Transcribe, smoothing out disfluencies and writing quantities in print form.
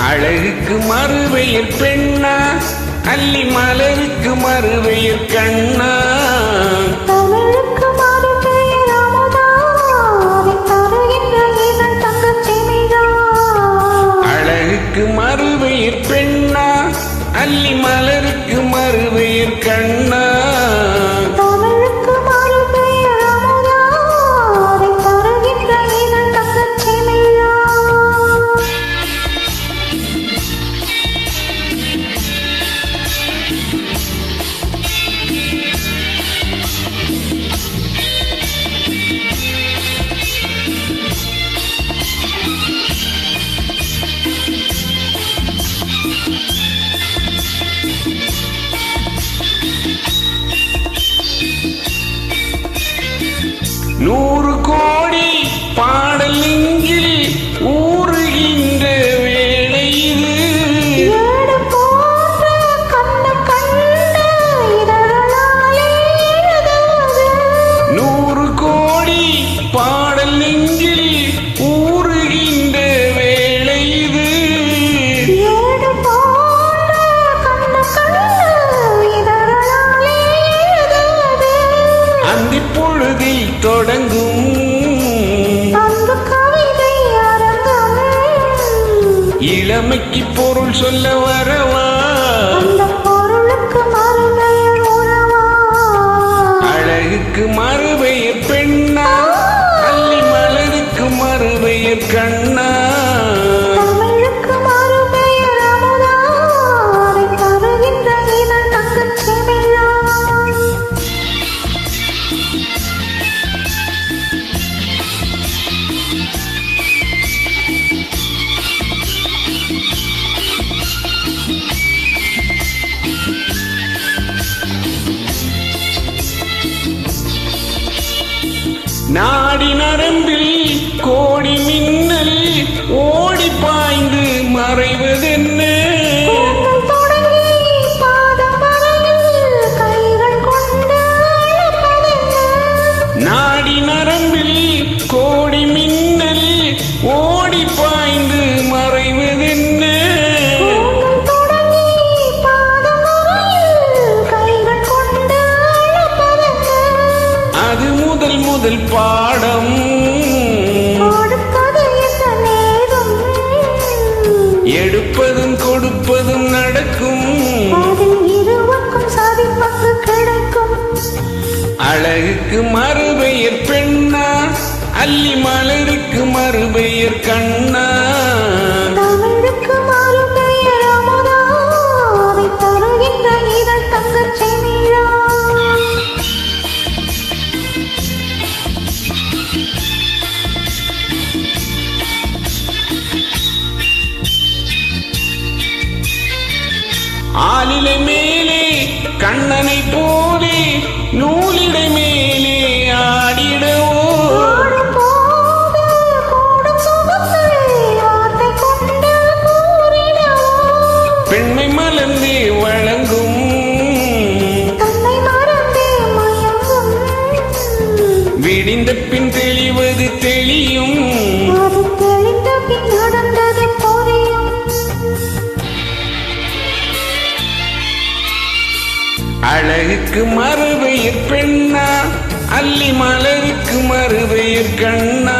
அழகுக்கு மறுபெயர் பெண்ணா, அல்லி மலருக்கு மறுபெயர் கண்ணா. தமிழுக்கு மறுபெயர் அமுதா, தருகின்ற இதழ் தங்கச் சிமிழா. அழகுக்கு மறுபெயர் பெண்ணா, அல்லி மலருக்கு மறுபெயர் கண்ணா. தமிழுக்கு மறுபெயர் அமுதா, தருகின்ற இதழ் தங்கச் சிமிழா. நூறு கோடி பாடல் நெஞ்சில் ஊறுகின்ற வேளை இது. ஏடு போன்ற கண்ணு கண்ட இதழாலே எழுதுவது. நூறு கோடி பாடல் நெஞ்சில் ஊறுகின்ற வேளை இது. ஏடு போன்ற கண்ணு கண்ட இதழாலே எழுதுவது. அந்திப் பொழுதில் தொடங்கும் அந்த கவிதை அரங்கம். இளமைக்கு பொருள் சொல்ல வரவா, அந்த பொருளுக்கு மறுபெயர் உறவா. அழகுக்கு மறுபெயர் பெண்ணா, அல்லி மலருக்கு மறுபெயர் கண்ணா. தமிழுக்கு மறுபெயர் அமுதா, தருகின்ற இதழ் தங்கச் சிமிழா. நாடி நரம்பில் கோடி மின்னல் ஓடி பாய்ந்து மறைவதென்ன. கூந்தல் தொடங்கி பாதம் வரையில் கைகள் கொண்டு அழைப்பதென்ன. நாடி நரம்பில் கோடி மின்னல் ஓடி பாய்ந்து மறைவதென்ன. கூந்தல் தொடங்கி பாதம் வரையில் கைகள் கொண்டு அழைப்பதென்ன. அது முதல் முதல் பாடம், கொடுப்பது என்ன நேரும். எடுப்பதும் கொடுப்பதும் நடக்கும். அதில் இருவருக்கும் சதிப்பங்கு கிடைக்கும். அழகுக்கு மறுபெயர் பெண்ணா, அல்லி மலருக்கு மறுபெயர் கண்ணா. தமிழுக்கு மறுபெயர் அமுதா, தருகின்ற இதழ் தங்கச் சிமிழா. ஆலிலை மேலே கண்ணனை போலே நூலிடை மேலே ஆடிடவோ. ஆடும்போது கூடும் சுகத்தை வார்த்தை கொண்டு கூறிடவோ. பெண்மை மலர்ந்தே வழங்கும், தன்னை மறந்தே மயங்கும். விடிந்த பின் தெளிவது தெளியும். அது தெளிந்த பின் நடந்தது புரியும். அழகுக்கு மறுபெயர் பெண்ணா, அல்லி மலருக்கு மறுபெயர் கண்ணா.